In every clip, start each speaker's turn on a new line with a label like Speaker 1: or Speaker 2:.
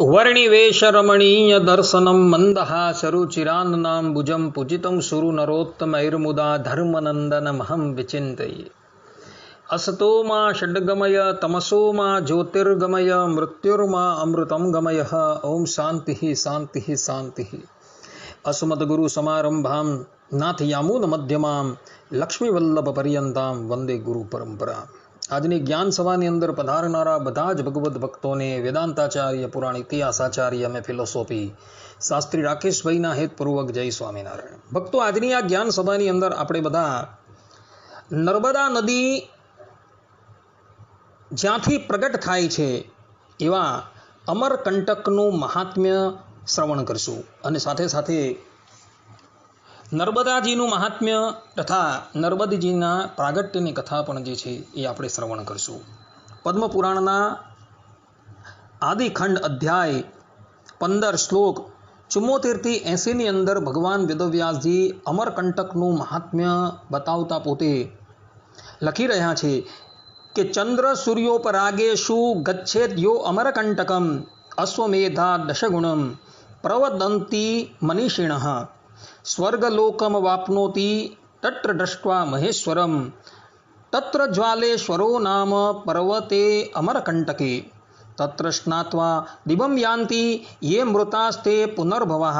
Speaker 1: वर्णिवेशरमणीय दर्शनं मन्दहासरुचिरान्नाम्बुजं पूजितं सुरनरोत्तमैर्मुदा धर्मनन्दनमहं विचिन्तये। असतो मा षड्गमय तमसो मा ज्योतिर्गमय मृत्युर्मा अमृतं गमय। ओम शांति शांति शांति। अस्मद्गुरुसमारम्भां नाथयामुनमध्यमां लक्ष्मीवल्लभपर्यन्तां वंदे गुरु परंपरा। આજની જ્ઞાન સભાની અંદર પધારનારા બધા જ ભગવદ્ ભક્તોને વેદાંતાચાર્ય, પુરાણ ઇતિહાસાચાર્ય અને ફિલોસોફી શાસ્ત્રી રાકેશભાઈના હેતપૂર્વક જય સ્વામિનારાયણ. ભક્તો, આજની આ જ્ઞાન સભાની અંદર આપણે બધા નર્મદા નદી જ્યાંથી પ્રગટ થાય છે એવા અમરકંટકનું મહાત્મ્ય શ્રવણ કરશું અને સાથે સાથે નર્મદાજીનું મહાત્મ્ય તથા નર્મદજીના પ્રાગટ્યની કથા પણ જે છે એ આપણે શ્રવણ કરશું. પદ્મપુરાણના આદિખંડ અધ્યાય 15 શ્લોક 74 થી 80ની અંદર ભગવાન વેદવ્યાસજી અમરકંટકનું મહાત્મ્ય બતાવતા પોતે લખી રહ્યા છે કે ચંદ્ર સૂર્યોપરાગેશુ ગચ્છેદ્યો અમરકંટકમ અશ્વમેધા દશગુણમ પ્રવદંતી મનીષિણઃ સ્વર્ગલોકમ વાપ્નોતિ તત્ર દૃષ્ટ્વા મહેશ્વરમ તત્ર જ્વાલેશ્વરો નામ પર્વતે અમરકંટકે તત્ર સ્નાત્વા દિવમ યાન્તિ યે મૃતાસ્તે પુનર્ભવઃ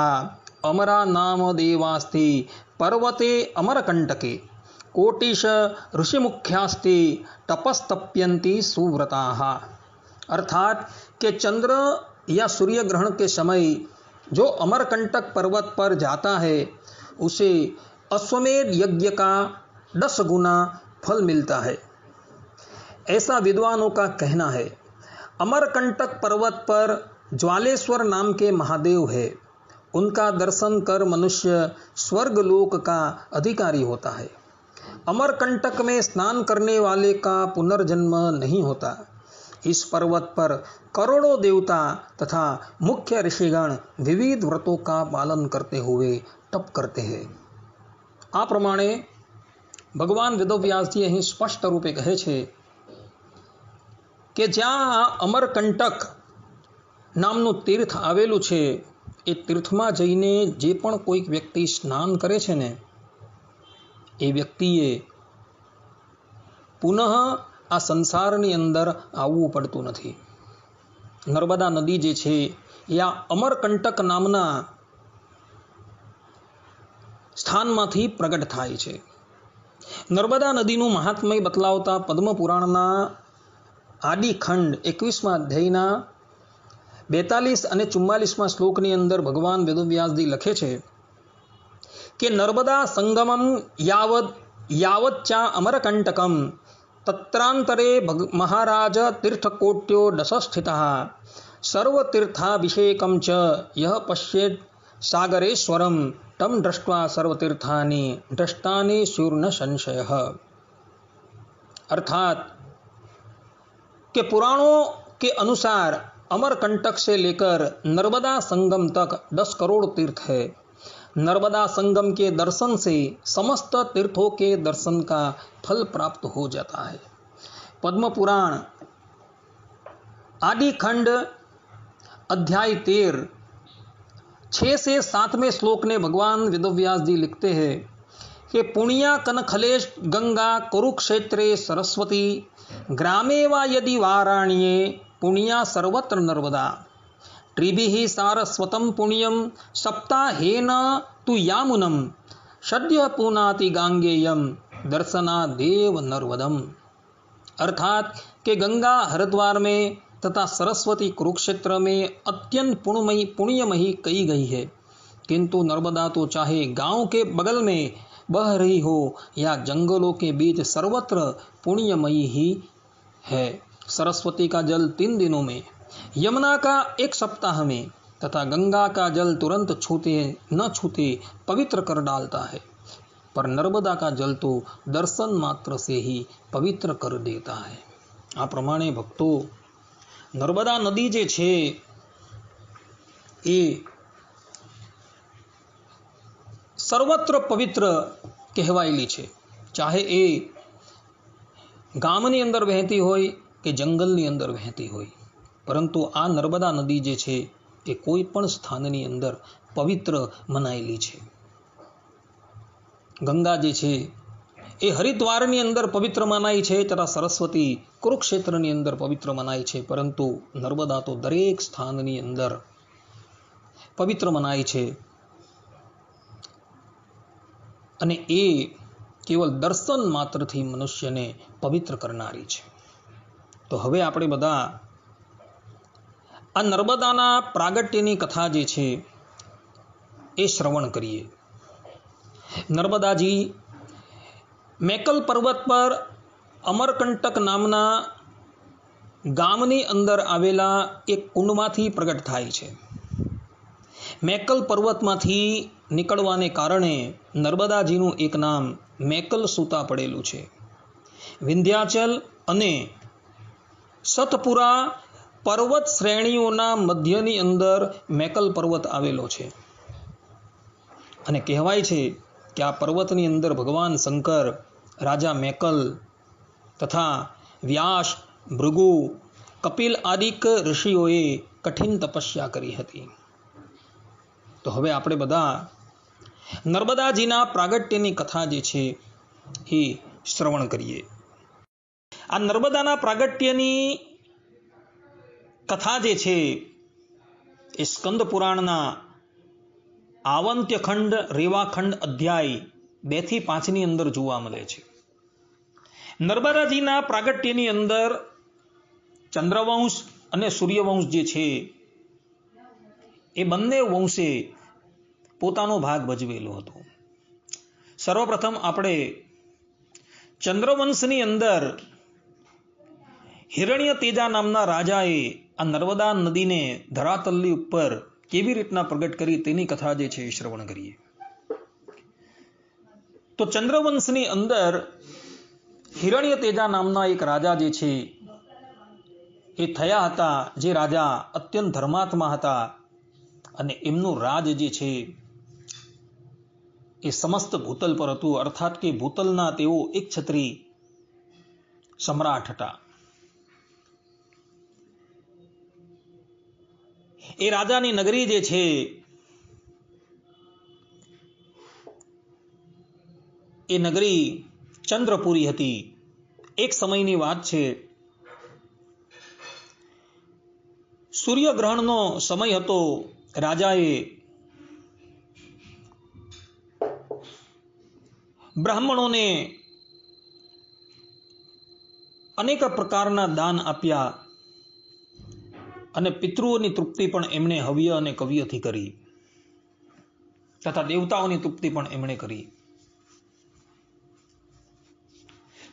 Speaker 1: અમરા નામ દેવાસ્તે પર્વતે અમરકંટકે કોટિશ ઋષિમુખ્યાસ્તે તપस्तप्यन्ति सुव्रताः. अर्थात के चंद्र या सूर्य ग्रहण के समय जो अमरकंटक पर्वत पर जाता है उसे अश्वमेध यज्ञ का 10 गुना फल मिलता है, ऐसा विद्वानों का कहना है. अमरकंटक पर्वत पर ज्वालेश्वर नाम के महादेव है. उनका दर्शन कर मनुष्य स्वर्गलोक का अधिकारी होता है. अमरकंटक में स्नान करने वाले का पुनर्जन्म नहीं होता. इस पर्वत पर करोड़ों देवता तथा मुख्य ऋषिगण विविध व्रतों का पालन करते हुए तप करते हैं. आ प्रमाणे भगवान वेदव्यासजी અહીં સ્પષ્ટ રૂપે કહે છે કે જ્યાં અમરકંટક નામનું તીર્થ આવેલું છે એ તીર્થમાં જઈને જે પણ કોઈક વ્યક્તિ સ્નાન કરે છે ને એ વ્યક્તિએ પુનઃ આ સંસારની અંદર આવવું પડતું નથી. નર્મદા નદી જે છે એ આ અમરકંટક નામના સ્થાનમાંથી પ્રગટ થાય છે. નર્મદા નદીનું મહાત્મ્ય બતલાવતા પદ્મપુરાણના આદિખંડ 21મા અધ્યાયના 42 અને 44મા શ્લોકની અંદર ભગવાન વેદવ્યાસજી લખે છે કે નર્મદા સંગમમ યાવચ્ચા અમરકંટકમ તત્રાંતરે મહારાજ તીર્થકોટ્યો દશસ્થિતઃ સર્વતીર્થાભિષેકમ ચ યહ પશ્યેત સાગરેશ્વરમ તમ દ્રષ્ટ્વા સર્વતીर्थानि દ્રષ્ટાनि સ્યુર્ન સંશયઃ. अर्थात के पुराणों के अनुसार अमरकंटक से लेकर नर्मदा संगम तक 10 करोड़ तीर्थ है. नर्मदा संगम के दर्शन से समस्त तीर्थों के दर्शन का फल प्राप्त हो जाता है. पद्म पुराण आदिखंड अध्याय 13 6 से 7वें श्लोक ने भगवान वेदव्यासजी लिखते हैं कि पुण्या कनखलेश गंगा कुरुक्षेत्रे सरस्वती ग्रामे वा यदि वाराण्ये पुण्या सर्वत्र नर्मदा त्रिभिः सारस्वतं पुण्यम सप्ताहेन तु यामुनम सद्य पुनाति गांगेयम दर्शना देव नर्मदम. अर्थात के गंगा हरिद्वार में तथा सरस्वती कुरुक्षेत्र में अत्यंत पुण्यमयी कही गई है, किंतु नर्मदा तो चाहे गांव के बगल में बह रही हो या जंगलों के बीच सर्वत्र पुण्यमयी ही है. सरस्वती का जल 3 दिनों में, यमुना का 1 सप्ताह में तथा गंगा का जल तुरंत न छूते पवित्र कर डालता है, पर नर्मदा का जल तो दर्शन मात्र से ही पवित्र कर देता है. आ प्रमाणे भक्तो नर्मदा नदी जे छे ए सर्वत्र पवित्र कहेवायेली छे. चाहे ए गामनी अंदर वहेती होय કે જંગલની અંદર વહેતી હોય, પરંતુ આ નર્મદા નદી જે છે એ કોઈ પણ સ્થાનની અંદર પવિત્ર મનાયેલી છે. ગંગા જે છે એ હરિદ્વારની અંદર પવિત્ર મનાય છે, તથા સરસ્વતી કુરુક્ષેત્રની અંદર પવિત્ર મનાય છે, પરંતુ નર્મદા તો દરેક સ્થાનની અંદર પવિત્ર મનાય છે. અને એ કેવલ દર્શન માત્રથી મનુષ્યને પવિત્ર કરનારી છે. તો હવે આપણે બધા આ નર્મદાના પ્રાગટ્યની કથા જે છે એ શ્રવણ કરીએ. નર્મદાજી મેકલ પર્વત પર અમરકંટક નામના ગામની અંદર આવેલા એક કુંડમાંથી પ્રગટ થાય છે. મેકલ પર્વતમાંથી નીકળવાને કારણે નર્મદાજીનું એક નામ મેકલ સૂતા પડેલું છે. વિંધ્યાચલ અને સતપુરા પર્વત શ્રેણીઓના મધ્યની અંદર મેકલ પર્વત આવેલો છે. અને કહેવાય છે કે આ પર્વતની અંદર ભગવાન શંકર, રાજા મેકલ તથા વ્યાસ, ભૃગુ, કપિલ આદિક ઋષિઓએ કઠિન તપસ્યા કરી હતી. તો હવે આપણે બધા નર્મદાજીના પ્રાગટ્યની કથા જે છે એ શ્રવણ કરીએ. આ નર્મદાના પ્રાગટ્યની કથા જે છે એ સ્કંદ પુરાણના આવંત્યખંડ, રેવાખંડ અધ્યાય 2 થી 5 ની અંદર જોવા મળે છે. નર્મદાજીના પ્રાગટ્યની અંદર ચંદ્રવંશ અને સૂર્યવંશ જે છે એ બંને વંશે પોતાનો ભાગ ભજવેલો હતો. સર્વપ્રથમ આપણે ચંદ્રવંશની અંદર હિરણ્ય તેજા નામના રાજાએ આ નર્મદા નદીને ધરાતલની ઉપર કેવી રીતના પ્રગટ કરી તેની કથા જે છે એ શ્રવણ કરીએ. તો ચંદ્રવંશની અંદર હિરણ્ય તેજા નામના એક રાજા જે છે એ થયા હતા, જે રાજા અત્યંત ધર્માત્મા હતા અને એમનું રાજ જે છે એ સમસ્ત ભૂતલ પર હતું. અર્થાત કે ભૂતલના તેઓ એક છત્રી સમ્રાટ હતા. એ રાજાની નગરી જે છે એ નગરી ચંદ્રપુરી હતી. એક સમયની વાત છે, સૂર્યગ્રહણનો સમય હતો. રાજાએ બ્રાહ્મણોને અનેક પ્રકારના દાન આપ્યા અને પિતૃઓની તૃપ્તિ પણ એમણે હવ્ય અને કવ્યથી કરી, તથા દેવતાઓની તૃપ્તિ પણ એમણે કરી.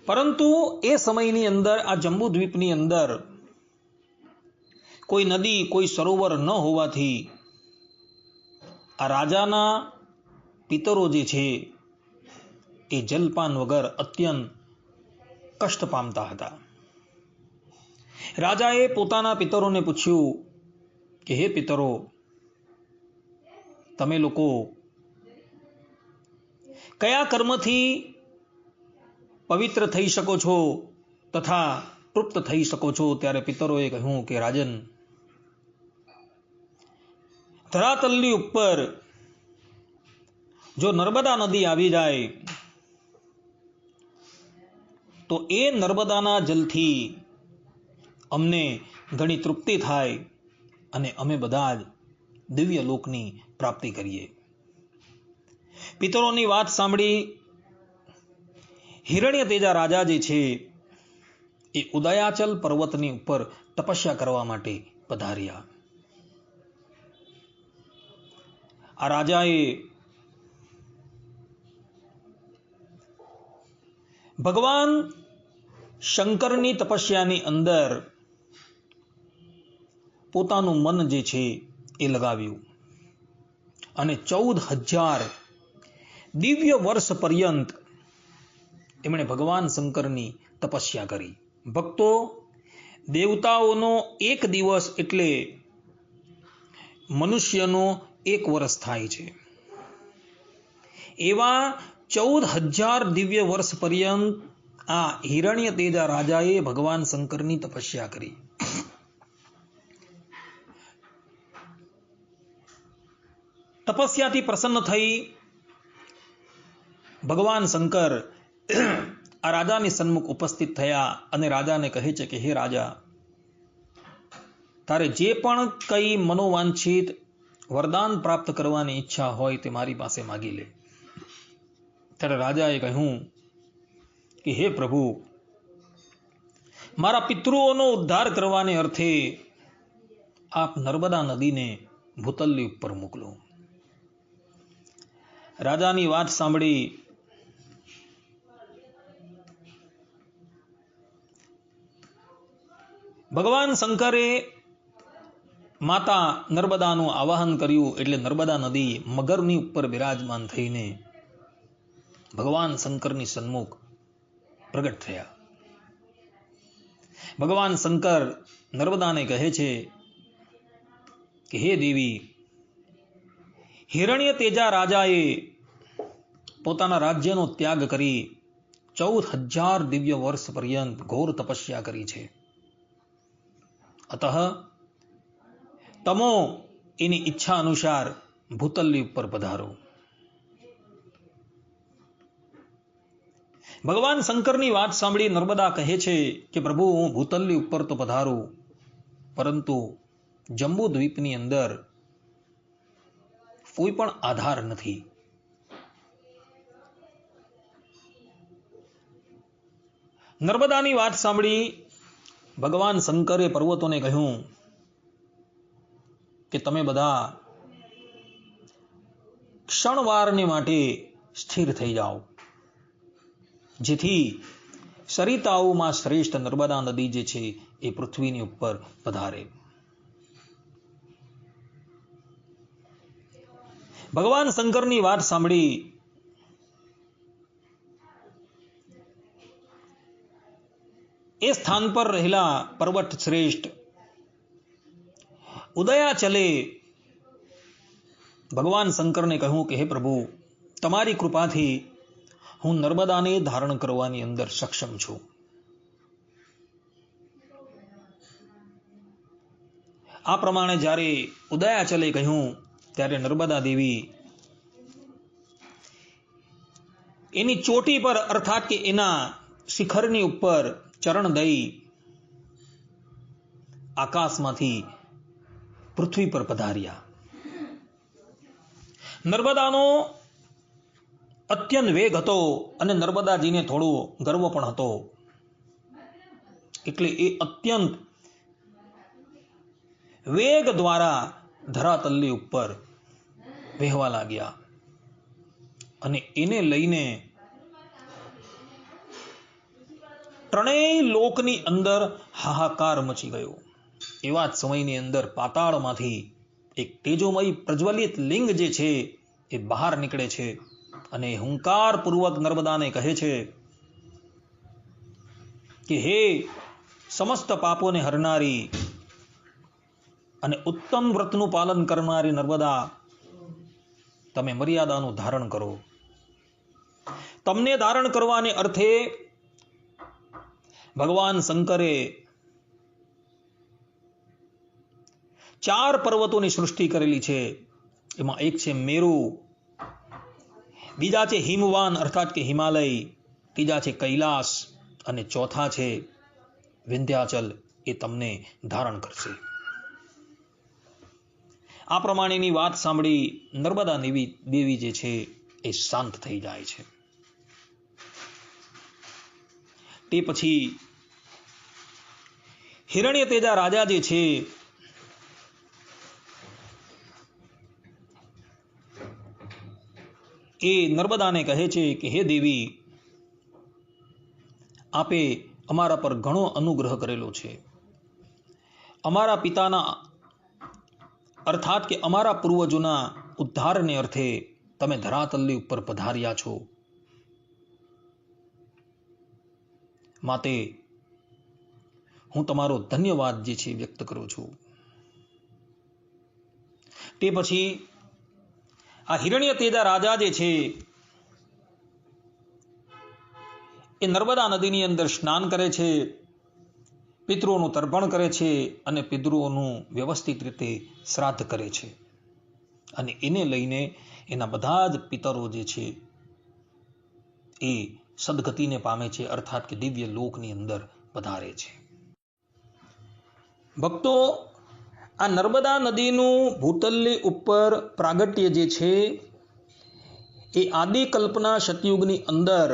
Speaker 1: પરંતુ એ સમયની અંદર આ જંબુદ્વીપની અંદર કોઈ નદી, કોઈ સરોવર ન હોવાથી આ રાજાના પિતરો જે છે એ જલપાન વગર અત્યંત કષ્ટ પામતા હતા. રાજાએ પોતાના પિતરોને પૂછ્યું કે હે પિતરો, તમે લોકો કયા કર્મથી પવિત્ર થઈ શકો છો તથા તૃપ્ત થઈ શકો છો? ત્યારે પિતરોએ કહ્યું કે રાજન, ધરાતલની ઉપર જો નર્મદા નદી આવી જાય તો એ નર્મદાના જલથી અમને ઘણી તૃપ્તિ થાય અને અમે બધા જ દિવ્ય લોકની પ્રાપ્તિ કરીએ. પિતરોની વાત સાંભળી હિરણ્ય તેજા રાજા જે છે એ ઉદયાચલ પર્વતની ઉપર તપસ્યા કરવા માટે પધાર્યા. આ રાજાએ ભગવાન શંકરની તપસ્યાની અંદર પોતાનું મન જે છે એ લગાવ્યું અને 14,000 દિવ્ય વર્ષ પર્યંત એમણે ભગવાન શંકરની તપસ્યા કરી. ભક્તો, દેવતાઓનો એક દિવસ એટલે મનુષ્યનો 1 વર્ષ થાય છે. એવા 14,000 દિવ્ય વર્ષ પર્યંત આ હિરણ્ય તેજા રાજાએ ભગવાન શંકરની તપસ્યા કરી. તપસ્યાથી પ્રસન્ન થઈ ભગવાન શંકર આ રાજાની સન્મુખ ઉપસ્થિત થયા અને રાજાને કહે છે કે હે રાજા, તારે જે પણ કઈ મનોવાંછિત વરદાન પ્રાપ્ત કરવાની ઈચ્છા હોય તે મારી પાસે માગી લે. ત્યારે રાજાએ કહ્યું કે હે પ્રભુ, મારા પિતૃઓનો ઉદ્ધાર કરવાને અર્થે આપ નર્મદા નદીને ભૂતલ્લી ઉપર મોકલો. રાજાની વાત સાંભળી ભગવાન શંકરે માતા નર્મદાનું આવાહન કર્યું. એટલે નર્મદા નદી મગરની ઉપર બિરાજમાન થઈને ભગવાન શંકરની સન્મુખ પ્રગટ થયા. ભગવાન શંકર નર્મદાને કહે છે કે હે દેવી, હિરણ્ય તેજા રાજાએ પોતાના રાજ્યનો ત્યાગ કરી 14,000 દિવ્ય વર્ષ પર્યંત ઘોર તપસ્યા કરી છે. અતઃ તમો એની ઈચ્છા અનુસાર ભૂતલ્લી ઉપર પધારો. ભગવાન શંકરની વાત સાંભળી નર્મદા કહે છે કે પ્રભુ, હું ભૂતલ્લી ઉપર તો પધારું, પરંતુ જંબુ દ્વીપની અંદર કોઈ પણ આધાર નથી. નર્મદાની વાત સાંભળી ભગવાન શંકરે પર્વતોને કહ્યું કે તમે બધા ક્ષણવારને માટે સ્થિર થઈ જાઓ, જેથી સરિતાઓમાં શ્રેષ્ઠ નર્મદા નદી જે છે એ પૃથ્વીની ઉપર પધારે. ભગવાન શંકરની વાત સાંભળી એ સ્થાન પર રહેલા પર્વત શ્રેષ્ઠ ઉદયાચલે ભગવાન શંકરને કહ્યું કે હે પ્રભુ, તમારી કૃપાથી હું નર્મદાને ધારણ કરવાની અંદર સક્ષમ છું. આ પ્રમાણે જ્યારે ઉદયાચલે કહ્યું ત્યારે નર્મદા દેવી એની ચોટી પર અર્થાત કે એના શિખરની ઉપર ચરણ દઈ આકાશમાંથી પૃથ્વી પર પધાર્યા. નર્મદાનો અત્યંત વેગ હતો અને નર્મદાજીને થોડો ગર્વ પણ હતો, એટલે એ અત્યંત વેગ દ્વારા ધરાતલ્લી ઉપર વહેવા લાગ્યા અને એને લઈને ત્રણેય લોકની અંદર હાહાકાર મચી ગયો. એવા જ સમયની અંદર પાતાળમાંથી એક તેજોમય પ્રજ્વલિત લિંગ જે છે એ બહાર નીકળે છે અને હુંકાર પૂર્વક નર્મદાને કહે છે કે હે સમસ્ત પાપોને હરનારી અને ઉત્તમ વ્રતનું પાલન કરનારી નર્મદા, તમે મર્યાદાનું ધારણ કરો. તમને ધારણ કરવાને અર્થે ભગવાન શંકરે 4 પર્વતોની સૃષ્ટિ કરેલી છે. એમાં એક છે મેરુ, બીજા છે હિમવાન અર્થાત કે હિમાલય, ત્રીજા છે કૈલાસ અને ચોથા છે વિંધ્યાચલ. એ તમને ધારણ કરશે. આ પ્રમાણેની વાત સાંભળી નર્મદા દેવી જે છે એ શાંત થઈ જાય છે. તે પછી હિરણ્ય તેજા રાજા જે છે એ નર્મદાને કહે છે કે હે દેવી, આપે અમારા પર ઘણો અનુગ્રહ કરેલો છે. અમારા પિતાના અર્થાત કે અમારા પૂર્વજોના ઉદ્ધારને અર્થે તમે ધરાતલ્લી ઉપર પધાર્યા છો. માટે હું તમારો ધન્યવાદ જે છે વ્યક્ત કરું છું. તે પછી આ હિરણ્ય તેજા રાજા જે છે એ નર્મદા નદીની અંદર સ્નાન કરે છે, પિતૃઓનું તર્પણ કરે છે અને પિતૃઓનું વ્યવસ્થિત રીતે શ્રાદ્ધ કરે છે. અને એને લઈને એના બધા જ પિતરો જે છે એ સદગતિને પામે છે, અર્થાત કે દિવ્ય લોકની અંદર પધારે છે. ભક્તો, આ નર્મદા નદીનું ભૂતલ્લી ઉપર પ્રાગટ્ય જે છે એ આદિ કલ્પના સતયુગની અંદર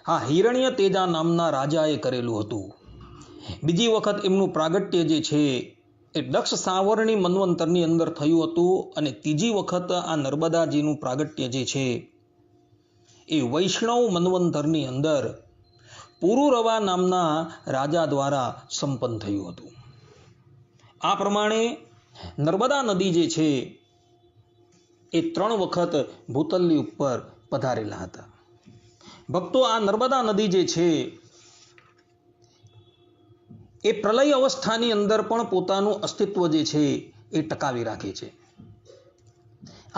Speaker 1: આ હિરણ્ય તેજા નામના રાજાએ કરેલું હતું. બીજી વખત એમનું પ્રાગટ્ય જે છે એ દક્ષ સાવરણી મન્વંતરની અંદર થયું હતું, અને ત્રીજી વખત આ નર્મદાજીનું પ્રાગટ્ય જે છે એ વૈષ્ણવ મન્વંતરની અંદર પુરુરવા નામના રાજા દ્વારા સંપન્ન થયું હતું. આ પ્રમાણે નર્મદા નદી જે છે એ 3 વખત ભૂતલ્લી ઉપર પધારેલા હતા. ભક્તો, આ નર્મદા નદી જે છે એ પ્રલય અવસ્થાની અંદર પણ પોતાનું અસ્તિત્વ જે છે એ ટકાવી રાખે છે.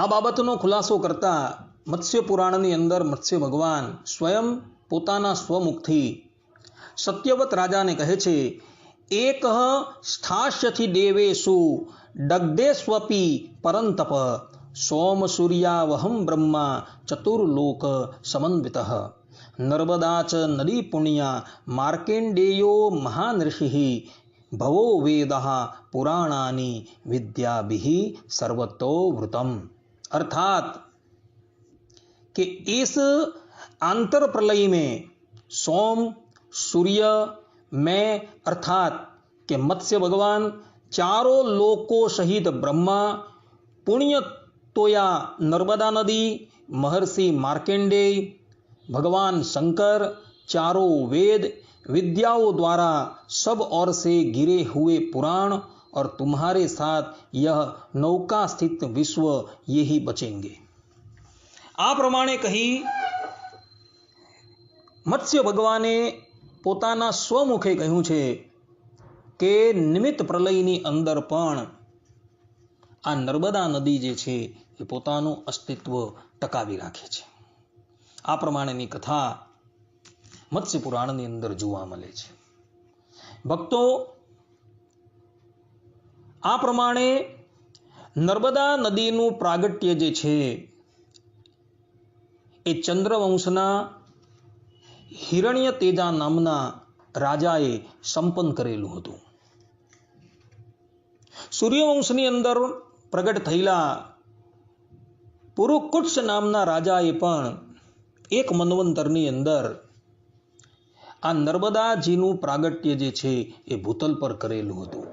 Speaker 1: આ બાબતનો ખુલાસો કરતા મત્સ્ય પુરાણની અંદર મત્સ્ય ભગવાન સ્વયં પોતાના સ્વમુખથી સત્યવત રાજાને કહે છે, એક સ્થાસ્યથી દેવેશુ દગ્ધેસ્વપી પરંતપ સોમ સૂર્યાવહમ બ્રહ્મા ચતુર્લોક સમન્વિત નર્મદા ચ નદી પુણ્યા માર્કેન્ડેયો મહાન ઋષિ ભવો વેદ પુરાણાની વિદ્યાભિ સર્વતો વૃતમ. अर्थात कि इस आंतर प्रलय में सोम, सूर्य, मैं अर्थात के मत्स्य भगवान, चारों लोको सहित ब्रह्मा, पुण्य तोया नर्मदा नदी, महर्षि मार्केंडेय, भगवान शंकर, चारों वेद विद्याओं द्वारा सब ओर से गिरे हुए पुराण और तुम्हारे साथ यह नौका स्थित विश्व ये ही बचेंगे. આ પ્રમાણે કહી મત્સ્ય ભગવાને પોતાના સ્વમુખે કહ્યું છે કે નિમિત્ત પ્રલયની અંદર પણ આ નર્મદા નદી જે છે એ પોતાનું અસ્તિત્વ ટકાવી રાખે છે. આ પ્રમાણેની કથા મત્સ્ય પુરાણની અંદર જોવા મળે છે. ભક્તો, આ પ્રમાણે નર્મદા નદીનું પ્રાગટ્ય જે છે એ ચંદ્રવંશના હિરણ્ય તેજા નામના રાજાએ સંપન્ન કરેલું હતું. સૂર્યવંશની અંદર પ્રગટ થયેલા પુરુકુટ્સ નામના રાજાએ પણ એક મન્વંતરની અંદર આ નર્મદાજીનું પ્રાગટ્ય જે છે એ ભૂતલ પર કરેલું હતું.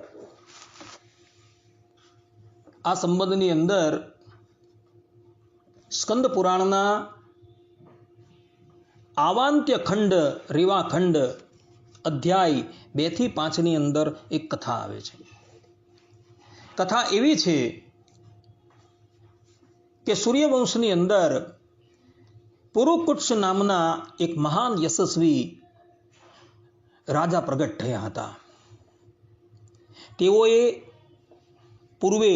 Speaker 1: આ સંબંધની અંદર સ્કંદ પુરાણના આવાંત્ય ખંડ રેવાખંડ અધ્યાય 2 થી 5 ની અંદર એક કથા આવે છે. કથા એવી છે કે સૂર્યવંશની અંદર પુરુકુટ્સ નામના એક મહાન યશસ્વી રાજા પ્રગટ થયા હતા. તેઓએ પૂર્વે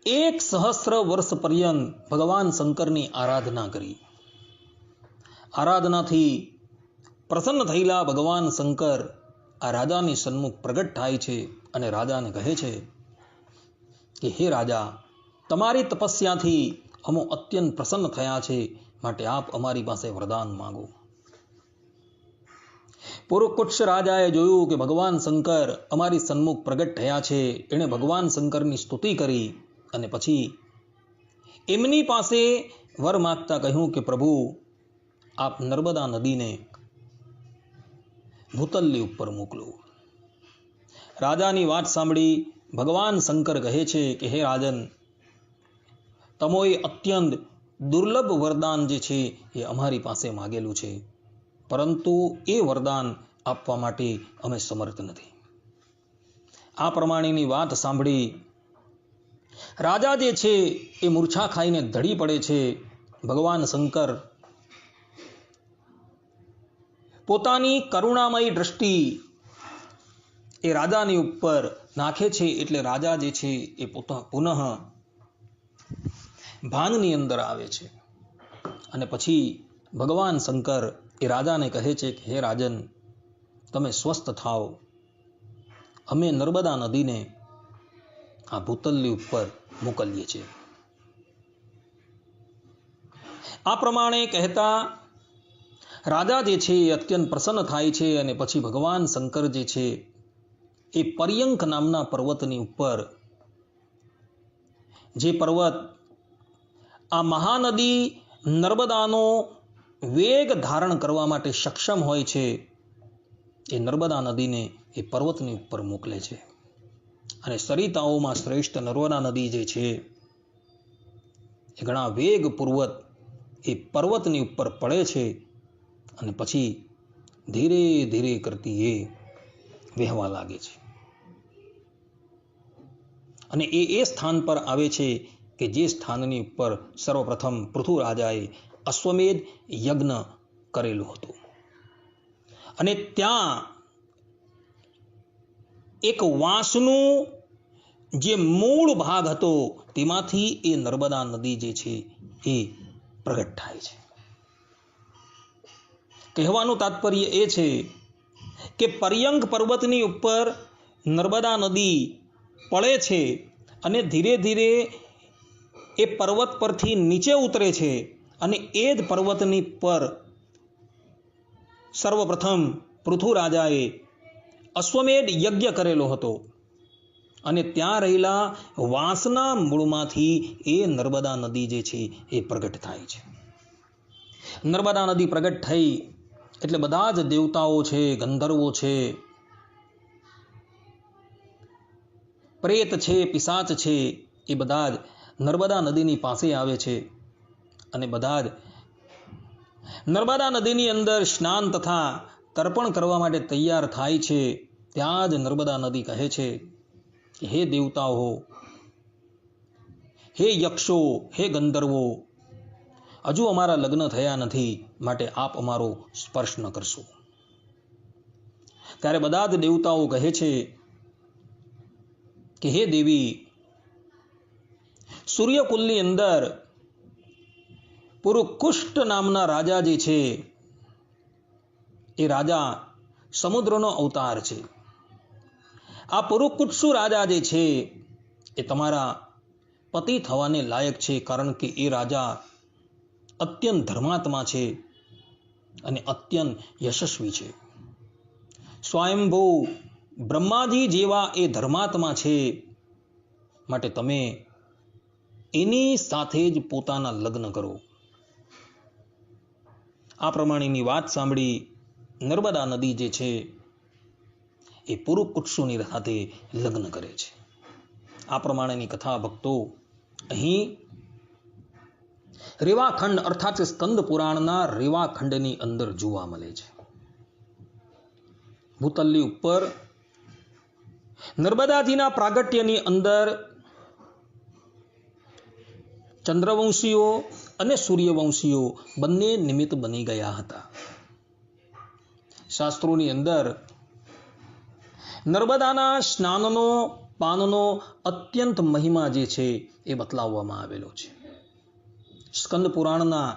Speaker 1: 1,000 વર્ષ પર્યંત ભગવાન શંકરની આરાધના કરી. આરાધનાથી પ્રસન્ન થયેલા ભગવાન શંકર આ રાજાની સન્મુખ પ્રગટ થાય છે અને રાજાને કહે છે કે હે રાજા, તમારી તપસ્યાથી અમો અત્યંત પ્રસન્ન થયા છે, માટે આપ અમારી પાસે વરદાન માંગો. પુરુકુટ્સ રાજાએ જોયું કે ભગવાન શંકર અમારી સન્મુખ પ્રગટ થયા છે. એણે ભગવાન શંકરની સ્તુતિ કરી અને પછી એમની પાસે વર માંગતા કહ્યું કે પ્રભુ, આપ નર્મદા નદીને ભૂતલ્લી ઉપર મોકલો. રાજાની વાત સાંભળી ભગવાન શંકર કહે છે કે હે રાજન, તમોએ અત્યંત દુર્લભ વરદાન જે છે એ અમારી પાસે માગેલું છે, પરંતુ એ વરદાન આપવા માટે અમે સમર્થ નથી. આ પ્રમાણેની વાત સાંભળી રાજા જે છે એ મૂર્છા ખાઈને ધડી પડે છે. ભગવાન શંકર પોતાની કરુણામય દ્રષ્ટિ એ રાજાની ઉપર નાખે છે, એટલે રાજા જે છે એ પુનઃ ભાનની અંદર આવે છે. અને પછી ભગવાન શંકર એ રાજાને કહે છે કે હે રાજન, તમે સ્વસ્થ થાઓ, અમે નર્મદા નદીને આ ભૂતલ્લી ઉપર મોકલીએ છીએ. આ પ્રમાણે કહેતા રાજા જે છે એ અત્યંત પ્રસન્ન થાય છે અને પછી ભગવાન શંકર જે છે એ પર્યંક નામના પર્વતની ઉપર, જે પર્વત આ મહાનદી નર્મદાનો વેગ ધારણ કરવા માટે સક્ષમ હોય છે, એ નર્મદા નદીને એ પર્વતની ઉપર મોકલે છે. અને સરિતાઓમાં શ્રેષ્ઠ નર્મદા નદી જે છે એ ઘણા વેગપૂર્વક એ પર્વતની ઉપર પડે છે અને પછી ધીરે ધીરે કરતી એ વહેવા લાગે છે. અને એ સ્થાન પર આવે છે કે જે સ્થાનની ઉપર સર્વપ્રથમ પૃથુરાજાએ અશ્વમેધ યજ્ઞ કરેલું હતું. અને ત્યાં એક વાંસનું જે મૂળ ભાગ હતો તેમાંથી એ નર્મદા નદી જે છે એ પ્રગટ થાય છે. કહેવાનું તાત્પર્ય એ છે કે પર્યંક પર્વતની ઉપર નર્મદા નદી પડે છે અને ધીરે ધીરે એ પર્વત પરથી નીચે ઉતરે છે અને એ જ પર્વતની પર સર્વપ્રથમ પૃથુરાજાએ અશ્વમેધ યજ્ઞ કરેલો હતો અને ત્યાં રહેલા વાંસના મૂળમાંથી એ નર્મદા નદી જે છે એ પ્રગટ થાય છે. નર્મદા નદી પ્રગટ થઈ એટલે બધા જ દેવતાઓ છે, ગંધર્વો છે, પ્રેત છે, પિશાચ છે, એ બધા જ નર્મદા નદીની પાસે આવે છે અને બધા જ નર્મદા નદીની અંદર સ્નાન તથા તર્પણ કરવા માટે તૈયાર થાય છે. ત્યાં જ નર્મદા નદી કહે છે કે હે દેવતાઓ, હે યક્ષો, હે ગંધર્વો, હજુ અમારા લગ્ન થયા નથી, માટે આપ અમારો સ્પર્શ ન કરશો. ત્યારે બધા જ દેવતાઓ કહે છે કે હે દેવી, સૂર્યકુલની અંદર પુરુકુષ્ટ નામના રાજા જે છે એ રાજા સમુદ્રનો અવતાર છે. આ પુરુકુત્સુ રાજા જે છે એ તમારા પતિ થવાને લાયક છે, કારણ કે એ રાજા અત્યંત ધર્માત્મા છે અને અત્યંત યશસ્વી છે. સ્વયંભૂ બ્રહ્માજી જેવા એ ધર્માત્મા છે, માટે તમે એની સાથે જ પોતાના લગ્ન કરો. આ પ્રમાણેની વાત સાંભળી નર્મદા નદી જે છે એ પુરુકુત્સુની સાથે લગ્ન કરે છે. આ પ્રમાણેની કથા ભક્તો અહીં રેવાખંડ અર્થાત સ્કંદ પુરાણના રેવાખંડની અંદર જોવા મળે છે. ભૂતલની ઉપર નર્મદાજીના પ્રાગટ્યની અંદર ચંદ્રવંશીઓ અને સૂર્યવંશીઓ બંને નિમિત્ત બની ગયા હતા. શાસ્ત્રોની અંદર નર્મદાના સ્નાનનો પાનનો અત્યંત મહિમા જે છે એ બતલાવવામાં આવેલો છે. સ્કંદ પુરાણના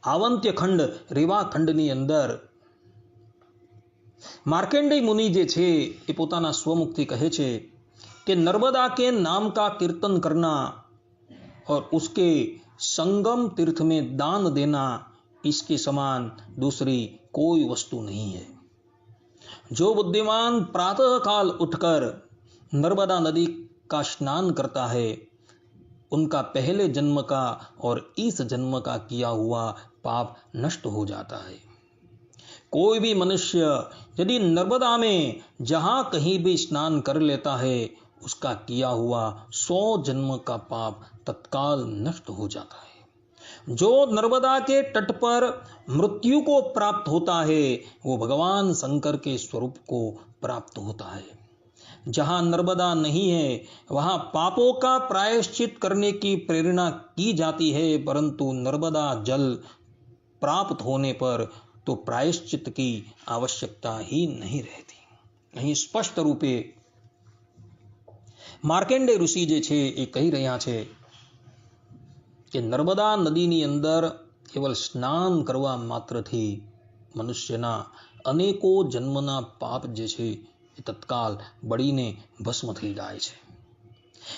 Speaker 1: આવંત્યખંડ રેવાખંડની અંદર मार्कंडेय मुनि जे छे ये पोताना स्वमुक्ति कहे छे कि नर्मदा के नाम का कीर्तन करना और उसके संगम तीर्थ में दान देना इसके समान दूसरी कोई वस्तु नहीं है. जो बुद्धिमान प्रातः काल उठकर नर्मदा नदी का स्नान करता है उनका पहले जन्म का और इस जन्म का किया हुआ पाप नष्ट हो जाता है. कोई भी मनुष्य यदि नर्मदा में जहाँ कहीं भी स्नान कर लेता है उसका किया हुआ 100 जन्म का पाप तत्काल नष्ट हो जाता है. जो नर्मदा के तट पर मृत्यु को प्राप्त होता है वो भगवान शंकर के स्वरूप को प्राप्त होता है. जहाँ नर्मदा नहीं है वहाँ पापों का प्रायश्चित करने की प्रेरणा की जाती है, परंतु नर्मदा जल प्राप्त होने पर तो प्रायश्चित की आवश्यकता ही नहीं रहती. અહીં સ્પષ્ટ રૂપે માર્કંડેય ઋષિ જે છે એ કહી રહ્યા છે કે નર્મદા નદીની અંદર કેવલ સ્નાન કરવા માત્રથી મનુષ્યના અનેકો જન્મના પાપ જે છે એ તત્કાલ બળીને ભસ્મ થઈ જાય છે.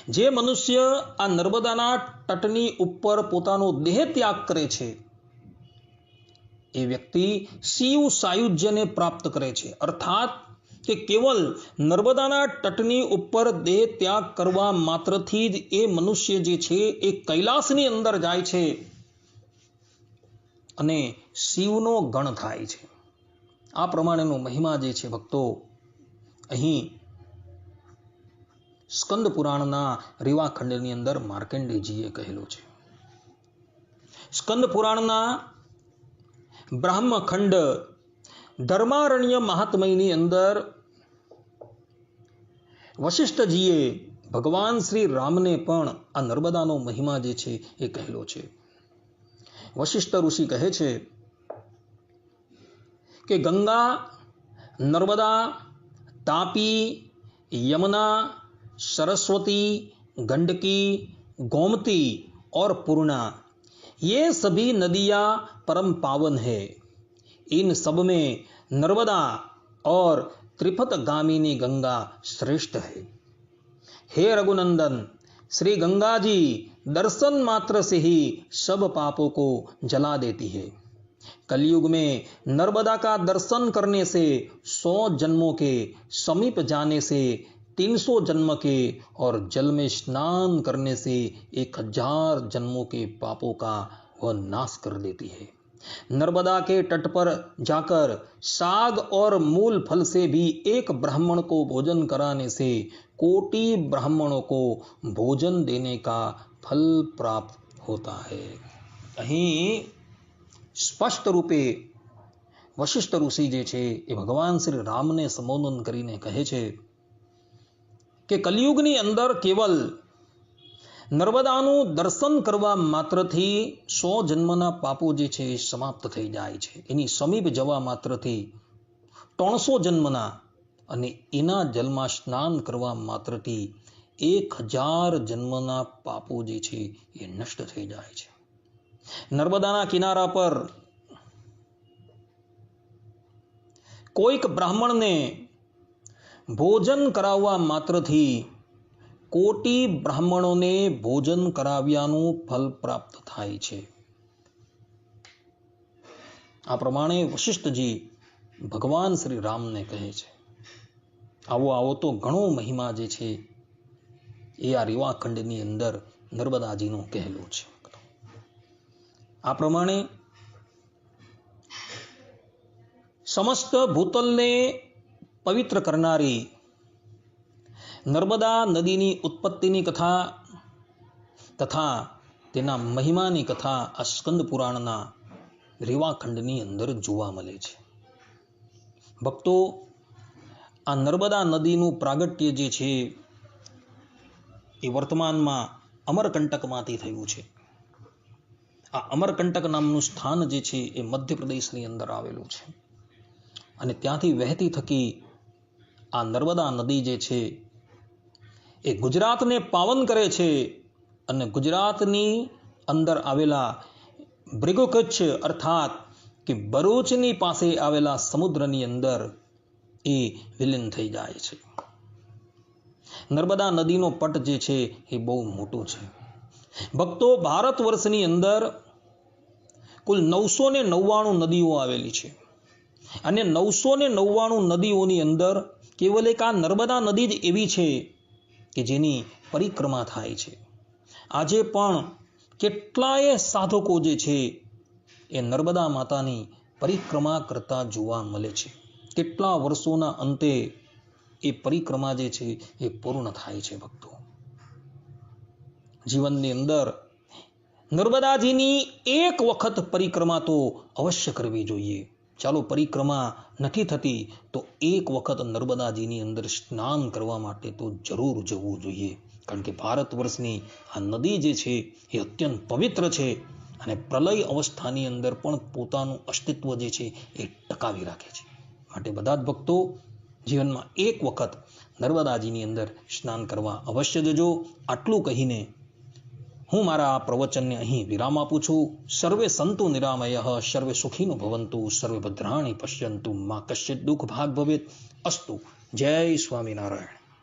Speaker 1: જે મનુષ્ય આ નર્મદાના તટની ઉપર પોતાનો દેહ ત્યાગ કરે છે એ વ્યક્તિ શિવ સાયુજ્યને પ્રાપ્ત કરે છે. અર્થાત કે કેવલ નર્મદાના તટની ઉપર દેહ ત્યાગ કરવા માત્રથી જ એ મનુષ્ય જે છે એ કૈલાસની અંદર જાય છે અને શિવનો ગણ થાય છે. આ પ્રમાણેનો મહિમા જે છે ભક્તો અહીં સ્કંદ પુરાણના રીવા ખંડની અંદર માર્કંડેયજીએ કહેલું છે. સ્કંદ પુરાણના બ્રાહ્મખંડ ધર્મારણ્ય મહાત્મયની અંદર વશિષ્ઠજીએ ભગવાન શ્રી રામને પણ આ નર્મદાનો મહિમા જે છે એ કહેલો છે. વશિષ્ઠ ઋષિ કહે છે કે ગંગા, नर्मदा, तापी, यमुना, सरस्वती, गंडकी, गोमती और पूर्णा ये सभी नदियाँ परम पावन है. इन सब में नर्मदा और त्रिपथगामिनी गंगा श्रेष्ठ है. हे रघुनंदन, श्री गंगा जी दर्शन मात्र से ही सब पापों को जला देती है. कलयुग में नर्मदा का दर्शन करने से 100 जन्मों के समीप जाने से 300 जन्म के और जल में स्नान करने से 1000 जन्मों के पापों का वह नाश कर देती है. नर्मदा के तट पर जाकर साग और मूल फल से भी एक ब्राह्मण को भोजन कराने से कोटि ब्राह्मणों को भोजन देने का फल प्राप्त होता है. અહીં સ્પષ્ટ રૂપે વશિષ્ઠ ઋષિ જે છે એ ભગવાન શ્રી રામને સંબોધન કરીને કહે છે કે કલિયુગની અંદર કેવલ નર્મદાનું દર્શન કરવા માત્રથી 100 જન્મના પાપો જે છે એ સમાપ્ત થઈ જાય છે. એની સમીપ જવા માત્રથી 300 જન્મના અને એના જલમાં સ્નાન કરવા માત્રથી 1000 જન્મના પાપો જે છે એ નષ્ટ થઈ જાય છે. નર્મદાના કિનારા પર કોઈક બ્રાહ્મણને ભોજન કરાવવા માત્રથી કોટી બ્રાહ્મણોને ભોજન કરાવ્યાનું ફલ પ્રાપ્ત થાય છે. આ પ્રમાણે વશિષ્ઠજી ભગવાન શ્રી રામને કહે છે. આવો તો ઘણો મહિમા જે છે એ આ રીવાખંડની અંદર નર્મદાજીનું કહેલું છે. આ પ્રમાણે સમસ્ત ભૂતલને પવિત્ર કરનારી નર્મદા નદીની ઉત્પત્તિની કથા તથા તેના મહિમાની કથા આ સ્કંદ પુરાણના રીવાખંડની અંદર જોવા મળે છે. ભક્તો, આ નર્મદા નદીનું પ્રાગટ્ય જે છે એ વર્તમાનમાં અમરકંટકમાંથી થયું છે. આ અમરકંટક નામનું સ્થાન જે છે એ મધ્યપ્રદેશની અંદર આવેલું છે અને ત્યાંથી વહેતી થકી આ નર્મદા નદી જે છે એ ગુજરાતને પાવન કરે છે અને ગુજરાતની અંદર આવેલા બ્રિગોકચ્છ અર્થાત કે ભરૂચની પાસે આવેલા સમુદ્રની અંદર એ વિલીન થઈ જાય છે. નર્મદા નદીનો પટ જે છે એ બહુ મોટો છે. ભક્તો, ભારત વર્ષની અંદર કુલ 999 નદીઓ આવેલી છે અને 999 નદીઓની અંદર કેવલ એક આ નર્મદા નદી જ એવી છે કે જેની પરિક્રમા થાય છે. આજે પણ કેટલાય સાધકો જે છે એ નર્મદા માતાની પરિક્રમા કરતા જોવા મળે છે. કેટલા વર્ષોના અંતે એ પરિક્રમા જે છે એ પૂર્ણ થાય છે. ભક્તો, જીવનની અંદર નર્મદાજીની એક વખત પરિક્રમા તો અવશ્ય કરવી જોઈએ. ચાલો, પરિક્રમા નથી થતી તો એક વખત નર્મદાજીની અંદર સ્નાન કરવા માટે તો જરૂર જવું જોઈએ. કારણ કે ભારત વર્ષની આ નદી જે છે એ અત્યંત પવિત્ર છે અને પ્રલય અવસ્થાની અંદર પણ પોતાનું અસ્તિત્વ જે છે એ ટકાવી રાખે છે. માટે બધા જ ભક્તો જીવનમાં એક વખત નર્મદાજીની અંદર સ્નાન કરવા અવશ્ય જજો. આટલું કહીને હું મારા આ પ્રવચનને અહીં વિરામ આપું છું. સર્વે સંતુ નિરામયઃ, સર્વે સુખીનો ભવંતુ, સર્વે ભદ્રાણી પશ્યંતુ, મા કશ્ચિત દુઃખ ભાગ ભવેત. અસ્તુ. જય સ્વામિનારાયણ.